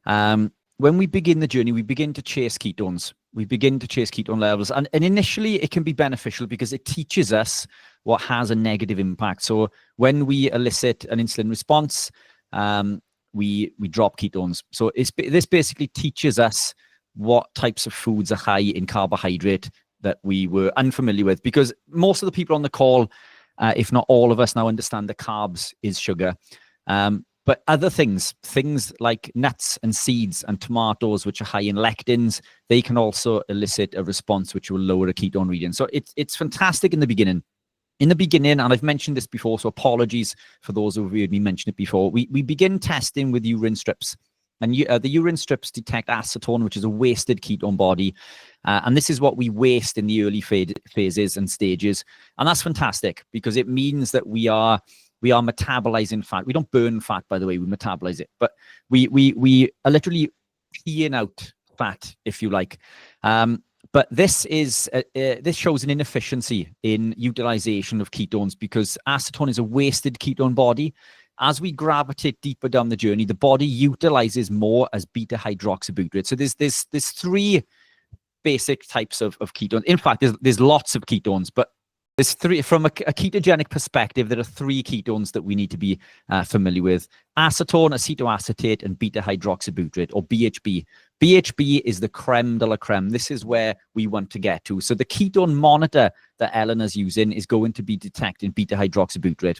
When we begin the journey, we begin to chase ketones. We begin to chase ketone levels. And initially, it can be beneficial because it teaches us what has a negative impact. So when we elicit an insulin response, we drop ketones. So this basically teaches us what types of foods are high in carbohydrate that we were unfamiliar with. Because most of the people on the call, if not all of us, now understand that carbs is sugar. But other things like nuts and seeds and tomatoes, which are high in lectins, they can also elicit a response which will lower a ketone reading. So it's fantastic in the beginning. In the beginning, and I've mentioned this before, so apologies for those who have heard me mention it before, we begin testing with urine strips. And the urine strips detect acetone, which is a wasted ketone body. And this is what we waste in the early phases and stages. And that's fantastic because it means that we are metabolizing fat. We don't burn fat, by the way, we metabolize it. But we are literally peeing out fat, if you like. But this shows an inefficiency in utilization of ketones because acetone is a wasted ketone body. As we gravitate deeper down the journey, the body utilizes more as beta hydroxybutyrate. So there's three basic types of ketones. In fact, there's lots of ketones, but there's three. From a ketogenic perspective, there are three ketones that we need to be familiar with: acetone, acetoacetate, and beta hydroxybutyrate, or BHB. BHB is the creme de la creme. This is where we want to get to. So the ketone monitor that Eleanor's using is going to be detecting beta hydroxybutyrate.